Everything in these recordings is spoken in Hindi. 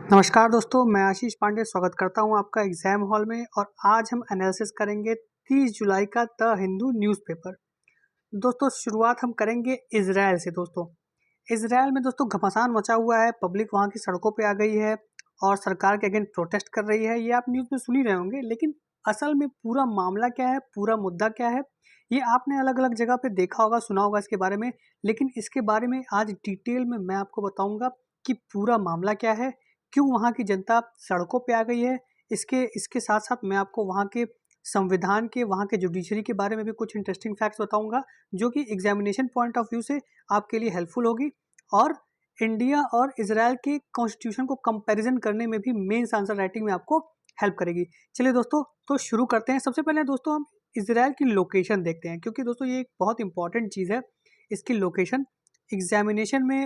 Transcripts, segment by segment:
नमस्कार दोस्तों, मैं आशीष पांडे स्वागत करता हूं आपका एग्जाम हॉल में। और आज हम एनालिसिस करेंगे 30 जुलाई का द हिंदू न्यूज़पेपर। दोस्तों शुरुआत हम करेंगे इजराइल से। दोस्तों इजराइल में दोस्तों घमासान मचा हुआ है, पब्लिक वहां की सड़कों पे आ गई है और सरकार के अगेंस्ट प्रोटेस्ट कर रही है। ये आप न्यूज़ में सुन ही रहे होंगे, लेकिन असल में पूरा मामला क्या है, पूरा मुद्दा क्या है, ये आपने अलग अलग जगह पे देखा होगा, सुना होगा इसके बारे में। लेकिन इसके बारे में आज डिटेल में मैं आपको बताऊंगा कि पूरा मामला क्या है, क्यों वहाँ की जनता सड़कों पे आ गई है। इसके इसके साथ साथ मैं आपको वहाँ के संविधान के, वहाँ के जुडिशरी के बारे में भी कुछ इंटरेस्टिंग फैक्ट्स बताऊंगा, जो कि एग्जामिनेशन पॉइंट ऑफ व्यू से आपके लिए हेल्पफुल होगी और इंडिया और इजराइल के कॉन्स्टिट्यूशन को कंपैरिजन करने में भी मेंस आंसर राइटिंग में आपको हेल्प करेगी। चलिए दोस्तों, तो शुरू करते हैं। सबसे पहले दोस्तों हम इजराइल की लोकेशन देखते हैं, क्योंकि दोस्तों ये एक बहुत इंपॉर्टेंट चीज़ है। इसकी लोकेशन एग्जामिनेशन में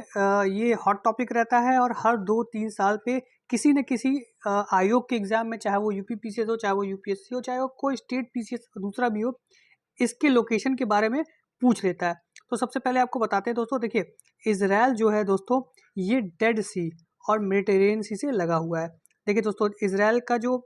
ये हॉट टॉपिक रहता है और हर 2-3 साल पे किसी न किसी आयोग के एग्जाम में, चाहे वो यूपी पीसीएस हो, चाहे वो यूपीएससी हो, चाहे वो कोई स्टेट पीसीएस दूसरा भी हो, इसके लोकेशन के बारे में पूछ लेता है। तो सबसे पहले आपको बताते हैं दोस्तों, देखिए इजराइल जो है दोस्तों, ये डेड सी और मेडिटेरेनियन सी से लगा हुआ है। देखिए दोस्तों, इजराइल का जो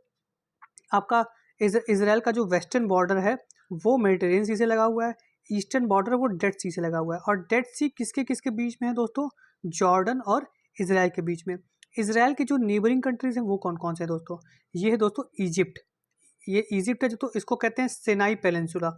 आपका इजराइल का जो वेस्टर्न बॉर्डर है वो मेडिटेरेनियन सी से लगा हुआ है, ईस्टर्न बॉर्डर वो डेड सी से लगा हुआ है। और डेड सी किसके किसके बीच में है दोस्तों? जॉर्डन और इजराइल के बीच में। इजराइल के जो नेबरिंग कंट्रीज हैं वो कौन कौन से हैं दोस्तों? ये है दोस्तों इजिप्ट। ये इजिप्ट है जो, तो इसको कहते हैं सिनाई पेनिनसुला।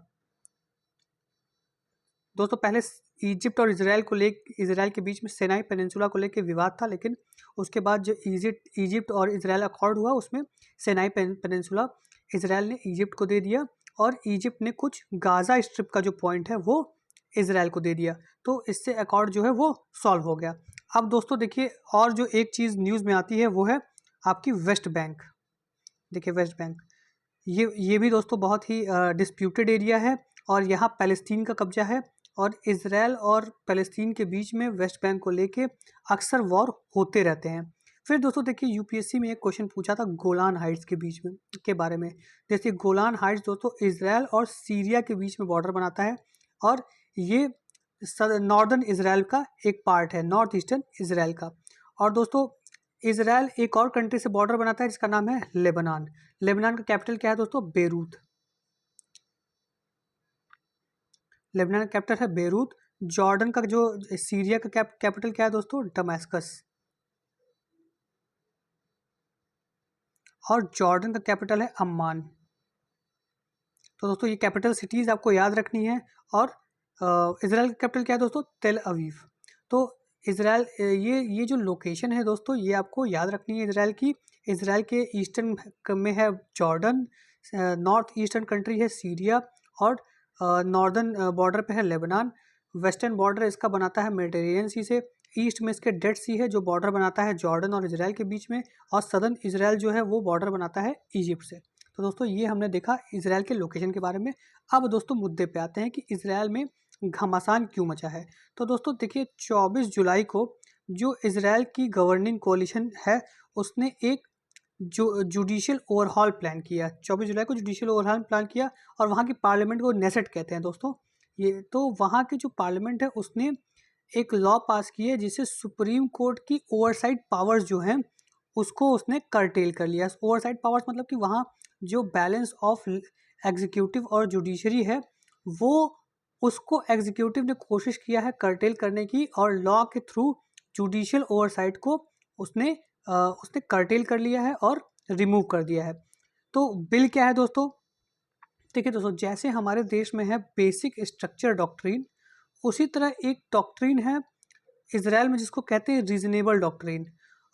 दोस्तों पहले इजिप्ट और इजराइल के बीच में सिनाई पेनिनसुला को लेकर विवाद था, लेकिन उसके बाद जो इजिप्ट और इजराइल अकॉर्ड हुआ, उसमें सिनाई पेनिनसुला इजराइल ने इजिप्ट को दे दिया और इजिप्ट ने कुछ गाजा स्ट्रिप का जो पॉइंट है वो इजराइल को दे दिया। तो इससे अकॉर्ड जो है वो सॉल्व हो गया। अब दोस्तों देखिए, और जो एक चीज़ न्यूज़ में आती है वो है आपकी वेस्ट बैंक। देखिए वेस्ट बैंक, ये भी दोस्तों बहुत ही डिस्प्यूटेड एरिया है और यहाँ पैलेस्तीन का कब्जा है। और इसराइल और पैलेस्तीन के बीच में वेस्ट बैंक को लेके अक्सर वॉर होते रहते हैं। फिर दोस्तों देखिए, यूपीएससी में एक क्वेश्चन पूछा था गोलान हाइट्स के बीच में के बारे में। जैसे गोलान हाइट्स दोस्तों इसराइल और सीरिया के बीच में बॉर्डर बनाता है और ये नॉर्दर्न इसराइल का एक पार्ट है, नॉर्थ ईस्टर्न इसराइल का। और दोस्तों इसराइल एक और कंट्री से बॉर्डर बनाता है जिसका नाम है लेबनान। लेबनान का कैपिटल क्या है दोस्तों? बेरूत। लेबनान का कैपिटल है बेरूत। जॉर्डन का जो सीरिया का कैपिटल क्या है दोस्तों? दमास्कस। और जॉर्डन का कैपिटल है अम्मान। तो दोस्तों ये कैपिटल सिटीज आपको याद रखनी है। और इसराइल का कैपिटल क्या है दोस्तों? तेल अवीव। तो इसराइल ये जो लोकेशन है दोस्तों, ये आपको याद रखनी है इसराइल की। इसराइल के ईस्टर्न में है जॉर्डन, नॉर्थ ईस्टर्न कंट्री है सीरिया और नॉर्दर्न बॉर्डर पे है लेबनान। वेस्टर्न बॉर्डर इसका बनाता है मेडिटेरेनियन सी से। ईस्ट में इसके डेड सी है जो बॉर्डर बनाता है जॉर्डन और इसराइल के बीच में। और सदर्न इसराइल जो है वो बॉर्डर बनाता है इजिप्ट से। तो दोस्तों ये हमने देखा इसराइल के लोकेशन के बारे में। अब दोस्तों मुद्दे पे आते हैं कि इसराइल में घमासान क्यों मचा है। तो दोस्तों देखिए, 24 जुलाई को जो इसराइल की गवर्निंग कोalition है उसने एक जो जुडिशियल ओवरहॉल प्लान किया। 24 जुलाई को जुडिशियल ओवरहॉल प्लान किया और वहाँ की पार्लियामेंट को नेसेट कहते हैं दोस्तों। ये तो वहाँ की जो पार्लियामेंट है उसने एक लॉ पास की है जिससे सुप्रीम कोर्ट की ओवरसाइट पावर्स जो हैं उसको उसने करटेल कर लिया। ओवरसाइट पावर्स मतलब कि वहाँ जो बैलेंस ऑफ एग्जीक्यूटिव और जुडिशरी है वो, उसको एग्जीक्यूटिव ने कोशिश किया है करटेल करने की और लॉ के थ्रू जुडिशियल ओवरसाइट को उसने उसने करटेल कर लिया है और रिमूव कर दिया है। तो बिल क्या है दोस्तों? देखिए दोस्तों, जैसे हमारे देश में है बेसिक स्ट्रक्चर डॉक्ट्रिन, उसी तरह एक डॉक्ट्रिन है इसराइल में जिसको कहते हैं रीजनेबल डॉक्ट्रिन।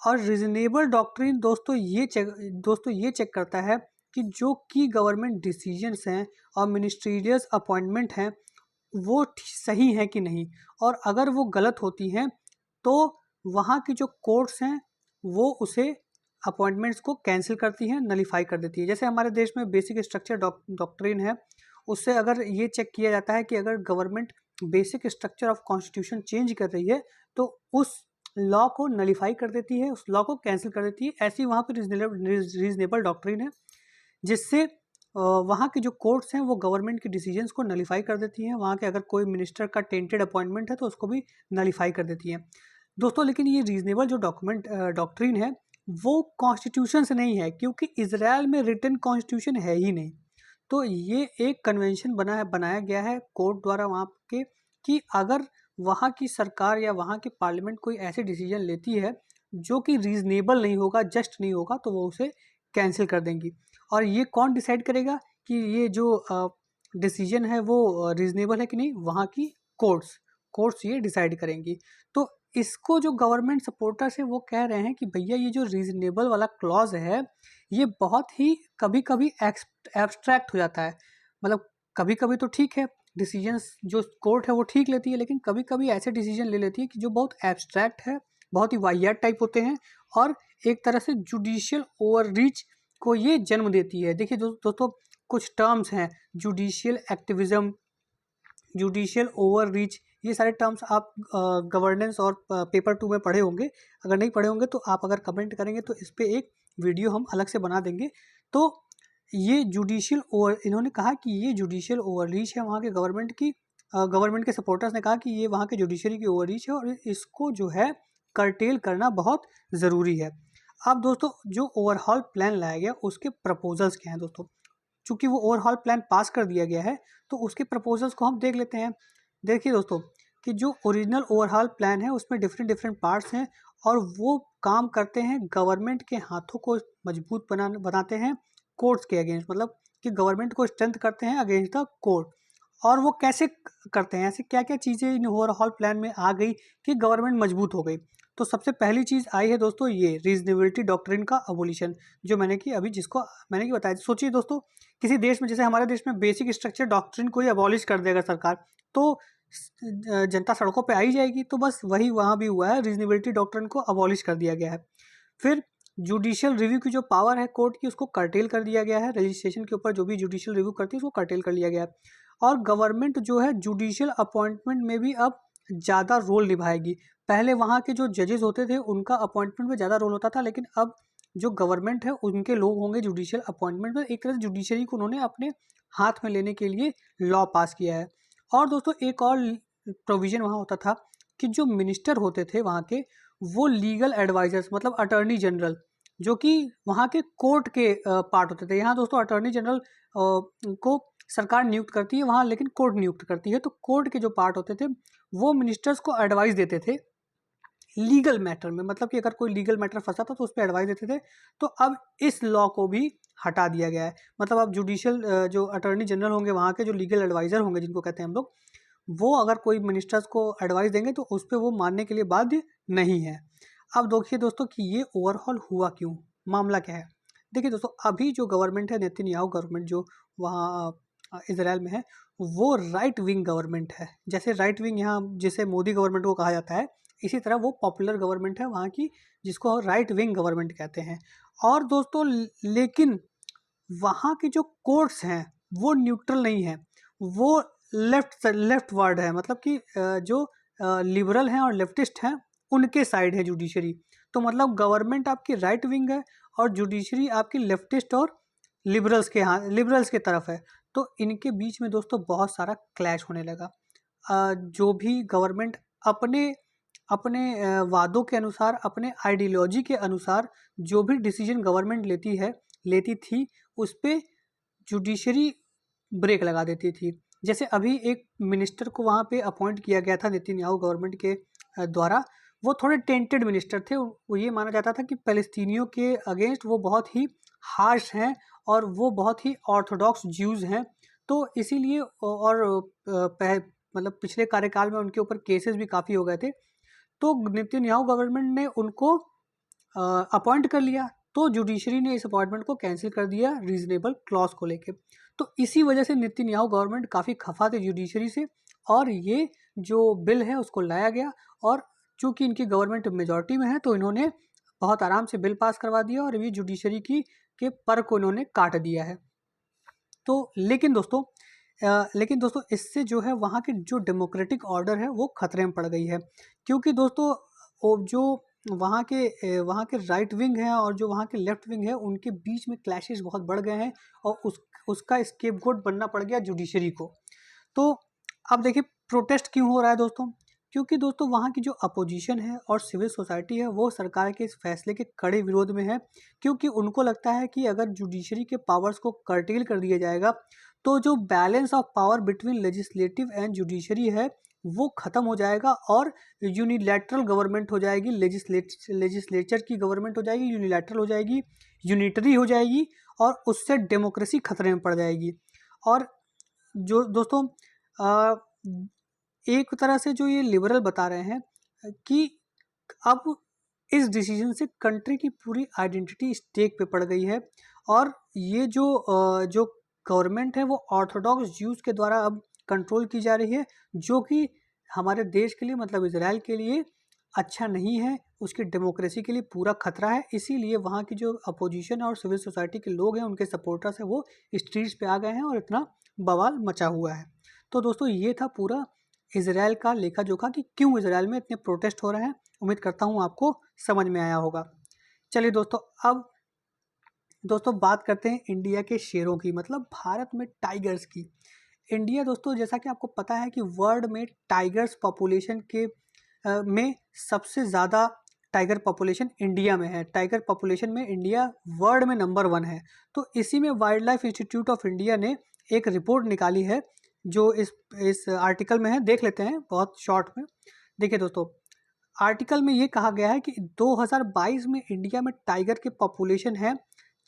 और रीजनेबल डॉक्ट्रिन दोस्तों ये चेक करता है कि जो की गवर्नमेंट डिसीजंस हैं और मिनिस्ट्रियल्स अपॉइंटमेंट हैं वो सही है कि नहीं। और अगर वो गलत होती हैं तो वहाँ की जो कोर्ट्स हैं वो उसे अपॉइंटमेंट्स को कैंसिल करती हैं, नलीफाई कर देती है। जैसे हमारे देश में बेसिक स्ट्रक्चर डॉक्ट्रिन है, उससे अगर ये चेक किया जाता है कि अगर government basic structure of constitution change कर रही है तो उस लॉ को नलीफाई कर देती है, उस लॉ को कैंसिल कर देती है। ऐसी वहाँ पर रीजनेबल डॉक्ट्रिन है जिससे वहाँ की जो कोर्ट्स हैं वो गवर्नमेंट के डिसीजंस को नलीफाई कर देती हैं। वहाँ के अगर कोई मिनिस्टर का टेंटेड अपॉइंटमेंट है तो उसको भी नलीफाई कर देती हैं दोस्तों। लेकिन ये रीजनेबल जो डॉक्ट्रिन है वो कॉन्स्टिट्यूशन से नहीं है, क्योंकि इज़राइल में रिटन कॉन्स्टिट्यूशन है ही नहीं। तो ये एक कन्वेंशन बनाया गया है कोर्ट द्वारा वहाँ के, कि अगर वहाँ की सरकार या वहाँ की पार्लियामेंट कोई ऐसे डिसीजन लेती है जो कि रीज़नेबल नहीं होगा, जस्ट नहीं होगा, तो वो उसे कैंसिल कर देंगी। और ये कौन डिसाइड करेगा कि ये जो डिसीजन है वो रीज़नेबल है कि नहीं? वहाँ की कोर्ट्स ये डिसाइड करेंगी। तो इसको जो गवर्नमेंट सपोर्टर्स है वो कह रहे हैं कि भैया ये जो रीज़नेबल वाला क्लॉज है ये बहुत ही कभी कभी एब्स्ट्रैक्ट हो जाता है। मतलब कभी कभी तो ठीक है, डिसीजंस जो कोर्ट है वो ठीक लेती है, लेकिन कभी कभी ऐसे डिसीजन ले लेती है कि जो बहुत एब्स्ट्रैक्ट है, बहुत ही वाहियात टाइप होते हैं, और एक तरह से जुडिशियल ओवररीच को ये जन्म देती है। देखिए दोस्तों, कुछ टर्म्स हैं, जुडिशियल एक्टिविज्म, जुडिशियल ओवररीच, ये सारे टर्म्स आप गवर्नेंस और पेपर 2 में पढ़े होंगे। अगर नहीं पढ़े होंगे तो आप अगर कमेंट करेंगे तो इस पे एक वीडियो हम अलग से बना देंगे। तो ये जुडिशियल ओवर, इन्होंने कहा कि ये जुडिशियल ओवररीच है वहाँ के गवर्नमेंट की। गवर्नमेंट के सपोर्टर्स ने कहा कि ये वहाँ के जुडिशरी की ओवररीच है और इसको जो है कर्टेल करना बहुत ज़रूरी है। अब दोस्तों, जो ओवरऑल प्लान लाया गया उसके प्रपोजल्स क्या हैं दोस्तों? चूँकि वो ओवरऑल प्लान पास कर दिया गया है तो उसके प्रपोजल्स को हम देख लेते हैं। देखिए दोस्तों, कि जो ओरिजिनल ओवरऑल प्लान है उसमें डिफरेंट पार्ट्स हैं, और वो काम करते हैं गवर्नमेंट के हाथों को मजबूत बनाते हैं कोर्ट्स के अगेंस्ट, मतलब कि गवर्नमेंट को स्ट्रेंथ करते हैं अगेंस्ट द कोर्ट। और वो कैसे करते हैं, ऐसे क्या क्या चीज़ें इन ओवरऑल प्लान में आ गई कि गवर्नमेंट मजबूत हो गई? तो सबसे पहली चीज़ आई है दोस्तों ये रीजनेबिलिटी डॉक्ट्रिन का अबोलिशन, जो मैंने कि अभी जिसको मैंने कि बताया। सोचिए दोस्तों, किसी देश में, जैसे हमारे देश में बेसिक स्ट्रक्चर डॉक्ट्रिन को ही अबॉलिश कर देगा सरकार, तो जनता सड़कों पे आई जाएगी। तो बस वही वहाँ भी हुआ है, रीजनेबिलिटी डॉक्ट्रिन को अबॉलिश कर दिया गया है। फिर जुडिशियल रिव्यू की जो पावर है कोर्ट की, उसको कर्टेल कर दिया गया है। रजिस्ट्रेशन के ऊपर जो भी जुडिशियल रिव्यू करती है उसको कर्टेल कर लिया गया है। और गवर्नमेंट जो है जुडिशियल अपॉइंटमेंट में भी अब ज़्यादा रोल निभाएगी। पहले वहाँ के जो जजेस होते थे उनका अपॉइंटमेंट में ज़्यादा रोल होता था, लेकिन अब जो गवर्नमेंट है उनके लोग होंगे जुडिशियल अपॉइंटमेंट में। एक तरह से जुडिशरी को उन्होंने अपने हाथ में लेने के लिए लॉ पास किया है। और दोस्तों, एक और प्रोविज़न वहाँ होता था कि जो मिनिस्टर होते थे वहाँ के, वो लीगल एडवाइजर्स, मतलब अटॉर्नी जनरल, जो कि वहाँ के कोर्ट के पार्ट होते थे। यहाँ दोस्तों अटॉर्नी जनरल को सरकार नियुक्त करती है वहाँ, लेकिन कोर्ट नियुक्त करती है। तो कोर्ट के जो पार्ट होते थे वो मिनिस्टर्स को एडवाइस देते थे लीगल मैटर में, मतलब कि अगर कोई लीगल मैटर फंसा था तो उस पर एडवाइस देते थे। तो अब इस लॉ को भी हटा दिया गया है। मतलब अब जुडिशियल जो अटॉर्नी जनरल होंगे वहाँ के, जो लीगल एडवाइज़र होंगे जिनको कहते हैं हम लोग, वो अगर कोई मिनिस्टर्स को एडवाइस देंगे तो उस पर वो मानने के लिए बाध्य नहीं है। अब देखिए दोस्तों कि ये ओवरऑल हुआ क्यों, मामला क्या है। देखिए दोस्तों, अभी जो गवर्नमेंट है नेतन्याहू गवर्नमेंट, जो वहाँ इजराइल में है, वो राइट विंग गवर्नमेंट है। जैसे राइट विंग यहाँ जिसे मोदी गवर्नमेंट को कहा जाता है, इसी तरह वो पॉपुलर गवर्नमेंट है वहाँ की, जिसको राइट विंग गवर्नमेंट कहते हैं। और दोस्तों लेकिन वहाँ के जो कोर्ट्स हैं वो न्यूट्रल नहीं है, वो लेफ्ट वर्ड है, मतलब कि जो लिबरल हैं और लेफ्टिस्ट हैं उनके साइड है जुडिशरी। तो मतलब गवर्नमेंट आपकी राइट विंग है और जुडिशरी आपकी लेफ्टिस्ट और लिबरल्स के तरफ है। तो इनके बीच में दोस्तों बहुत सारा क्लैश होने लगा। जो भी गवर्नमेंट अपने अपने वादों के अनुसार, अपने आइडियोलॉजी के अनुसार जो भी डिसीजन गवर्नमेंट लेती थी, उस पर जुडिशरी ब्रेक लगा देती थी। जैसे अभी एक मिनिस्टर को वहाँ पे अपॉइंट किया गया था नेतन्याहू गवर्नमेंट के द्वारा। वो थोड़े टेंटेड मिनिस्टर थे। वो ये माना जाता था कि फ़लस्तीनियों के अगेंस्ट वो बहुत ही हार्श हैं और वो बहुत ही ऑर्थोडॉक्स ज्यूज़ हैं। तो इसीलिए और मतलब पिछले कार्यकाल में उनके ऊपर केसेस भी काफ़ी हो गए थे। तो नेतन्याहू गवर्नमेंट ने उनको अपॉइंट कर लिया, तो जुडिशरी ने इस अपॉइंटमेंट को कैंसिल कर दिया रीजनेबल क्लॉज को लेके। तो इसी वजह से नेतन्याहू गवर्नमेंट काफ़ी खफा थे जुडिशरी से, और ये जो बिल है उसको लाया गया। और चूंकि इनकी गवर्नमेंट मेजॉरिटी में है तो इन्होंने बहुत आराम से बिल पास करवा दिया और ये जुडिशरी की के पर को इन्होंने काट दिया है। तो लेकिन दोस्तों इससे जो है वहाँ की जो डेमोक्रेटिक ऑर्डर है वो खतरे में पड़ गई है। क्योंकि दोस्तों जो वहाँ के राइट विंग हैं और जो वहाँ के लेफ्ट विंग है उनके बीच में क्लैशेस बहुत बढ़ गए हैं, और उसका स्केपगोट बनना पड़ गया जुडिशरी को। तो अब देखिए प्रोटेस्ट क्यों हो रहा है दोस्तों? क्योंकि दोस्तों वहाँ की जो अपोजिशन है और सिविल सोसाइटी है वो सरकार के इस फैसले के कड़े विरोध में है, क्योंकि उनको लगता है कि अगर जुडिशरी के पावर्स को कर्टेल कर दिया जाएगा तो जो balance of power between legislative and judiciary है वो ख़त्म हो जाएगा और यूनिलैटरल गवर्नमेंट हो जाएगी, लेजिस्लेचर की गवर्नमेंट हो जाएगी, यूनिलैटरल हो जाएगी, यूनिटरी हो जाएगी और उससे डेमोक्रेसी खतरे में पड़ जाएगी। और जो दोस्तों एक तरह से जो ये लिबरल बता रहे हैं कि अब इस डिसीजन से कंट्री की पूरी आइडेंटिटी स्टेक पे पड़ गई है और ये जो गवर्नमेंट है वो ऑर्थोडॉक्स ज्यूज के द्वारा अब कंट्रोल की जा रही है, जो कि हमारे देश के लिए मतलब इजराइल के लिए अच्छा नहीं है, उसकी डेमोक्रेसी के लिए पूरा खतरा है। इसीलिए वहाँ की जो अपोजिशन और सिविल सोसाइटी के लोग हैं, उनके सपोर्टर्स हैं, वो स्ट्रीट्स पे आ गए हैं और इतना बवाल मचा हुआ है। तो दोस्तों ये था पूरा इजराइल का लेखा जोखा कि क्यों इजराइल में इतने प्रोटेस्ट हो रहे हैं। उम्मीद करता हूँ आपको समझ में आया होगा। चलिए दोस्तों, अब दोस्तों बात करते हैं इंडिया के शेरों की, मतलब भारत में टाइगर्स की। इंडिया दोस्तों जैसा कि आपको पता है कि वर्ल्ड में टाइगर्स पॉपुलेशन के में सबसे ज़्यादा टाइगर पॉपुलेशन इंडिया में है। टाइगर पॉपुलेशन में इंडिया वर्ल्ड में नंबर 1 है। तो इसी में wild life institute of India ने एक रिपोर्ट निकाली है जो इस आर्टिकल में है। देख लेते हैं बहुत शॉर्ट में। देखिए दोस्तों, आर्टिकल में ये कहा गया है कि 2022 में इंडिया में टाइगर की पॉपुलेशन है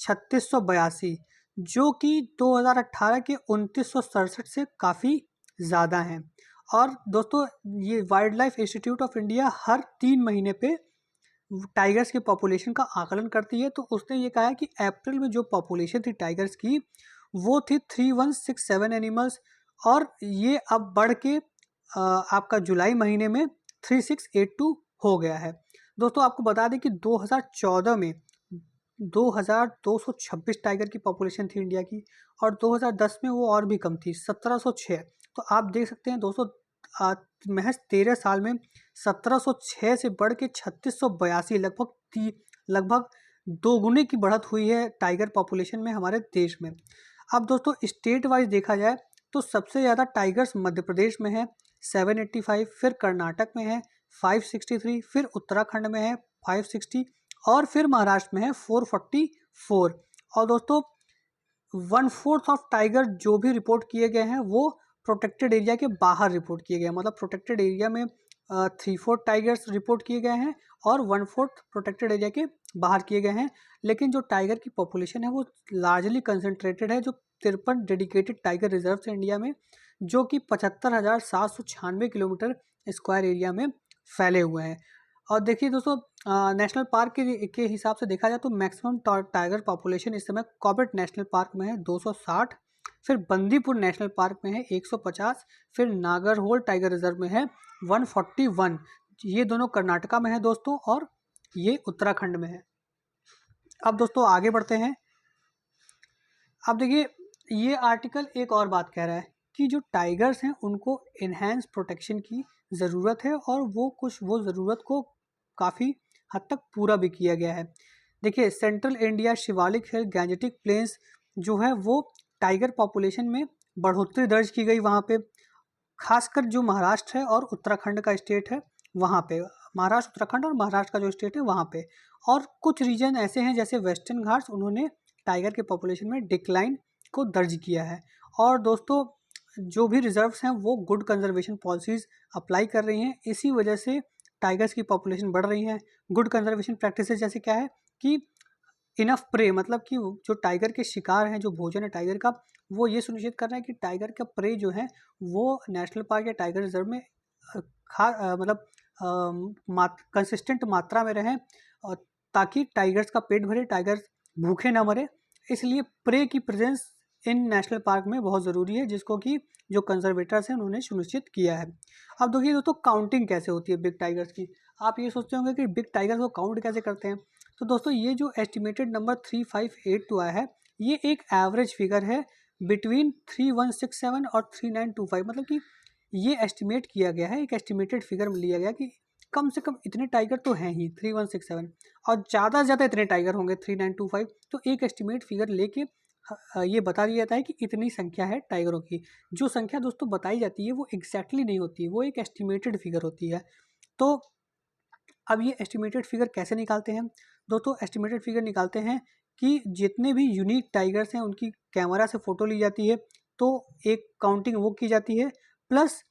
3682, जो कि 2018 के 2967 से काफ़ी ज़्यादा हैं। और दोस्तों ये wild life institute of India हर 3 महीने पे टाइगर्स की पॉपुलेशन का आकलन करती है। तो उसने ये कहा है कि अप्रैल में जो पॉपुलेशन थी टाइगर्स की वो थी 3167 एनिमल्स, और ये अब बढ़ के आपका जुलाई महीने में 3682 हो गया है। दोस्तों आपको बता दें कि 2014 में 2226 टाइगर की पॉपुलेशन थी इंडिया की, और 2010 में वो और भी कम थी 1706। तो आप देख सकते हैं दोस्तों महज 13 साल में 1706 से बढ़ के 3682, लगभग दोगुने की बढ़त हुई है टाइगर पॉपुलेशन में हमारे देश में। अब दोस्तों स्टेट वाइज देखा जाए तो सबसे ज़्यादा टाइगर्स मध्य प्रदेश में है 785, फिर कर्नाटक में है 563, फिर उत्तराखंड में है 560 और फिर महाराष्ट्र में है 444। और दोस्तों 1/4 ऑफ टाइगर जो भी रिपोर्ट किए गए हैं वो प्रोटेक्टेड एरिया के बाहर रिपोर्ट किए गए हैं। मतलब प्रोटेक्टेड एरिया में 3/4 टाइगर्स रिपोर्ट किए गए हैं और 1/4 प्रोटेक्टेड एरिया के बाहर किए गए हैं। लेकिन जो टाइगर की पॉपुलेशन है वो लार्जली कंसंट्रेटेड है जो 53 डेडिकेटेड टाइगर रिजर्व है इंडिया में, जो कि 75,796 किलोमीटर स्क्वायर एरिया में फैले हुए हैं। और देखिए दोस्तों नेशनल पार्क के हिसाब से देखा जाए तो मैक्सिमम टाइगर पॉपुलेशन इस समय कॉर्बेट नेशनल पार्क में है 260, फिर बंदीपुर नेशनल पार्क में है 150, फिर नागरहोल टाइगर रिजर्व में है 141। ये दोनों कर्नाटका में है दोस्तों और ये उत्तराखंड में है। अब दोस्तों आगे बढ़ते हैं। अब देखिए ये आर्टिकल एक और बात कह रहा है कि जो टाइगर्स हैं उनको इन्हेंस प्रोटेक्शन की ज़रूरत है, और वो ज़रूरत को काफ़ी हद तक पूरा भी किया गया है। देखिए सेंट्रल इंडिया शिवालिक हिल गैंजेटिक प्लेन्स जो है वो टाइगर पॉपुलेशन में बढ़ोतरी दर्ज की गई वहाँ पे, खासकर जो महाराष्ट्र है और उत्तराखंड का स्टेट है वहाँ पे, महाराष्ट्र उत्तराखंड और महाराष्ट्र का जो स्टेट है वहाँ पे। और कुछ रीजन ऐसे हैं जैसे वेस्टर्न घाट्स, उन्होंने टाइगर के पॉपुलेशन में डिक्लाइन को दर्ज किया है। और दोस्तों जो भी रिजर्व्स हैं वो गुड कंजर्वेशन पॉलिसीज़ अप्लाई कर रही हैं, इसी वजह से टाइगर्स की पॉपुलेशन बढ़ रही है। गुड कंजर्वेशन प्रैक्टिसेस जैसे क्या है कि इनफ प्रे, मतलब कि जो टाइगर के शिकार हैं, जो भोजन है टाइगर का, वो ये सुनिश्चित कर रहा है कि टाइगर का प्रे जो है वो नेशनल पार्क या टाइगर रिजर्व में मतलब कंसिस्टेंट मात्रा में रहें, और ताकि टाइगर्स का पेट भरे, टाइगर्स भूखे ना मरे। इसलिए प्रे की प्रेजेंस इन नेशनल पार्क में बहुत ज़रूरी है, जिसको कि जो कंजर्वेटर्स हैं उन्होंने सुनिश्चित किया है। अब देखिए दोस्तों काउंटिंग कैसे होती है बिग टाइगर्स की। आप ये सोचते होंगे कि बिग टाइगर्स को काउंट कैसे करते हैं। तो दोस्तों ये जो एस्टिमेटेड नंबर 3582 आया है ये एक एवरेज फिगर है बिटवीन 3167 और 3925। मतलब कि ये एस्टिमेट किया गया है, एक एस्टिमेटेड फिगर में लिया गया कि कम से कम इतने टाइगर तो हैं ही 3167, और ज़्यादा से ज़्यादा इतने टाइगर होंगे 3925। तो एक एस्टिमेट फिगर लेके ये बता दिया जाता है कि इतनी संख्या है टाइगरों की। जो संख्या दोस्तों बताई जाती है वो एग्जैक्टली नहीं होती, वो एक एस्टिमेटेड फिगर होती है। तो अब ये एस्टिमेटेड फिगर कैसे निकालते हैं दोस्तों? एस्टिमेटेड फिगर निकालते हैं कि जितने भी यूनिक टाइगर्स हैं उनकी कैमरा से फ़ोटो ली जाती है, तो एक काउंटिंग वो की जाती है, प्लस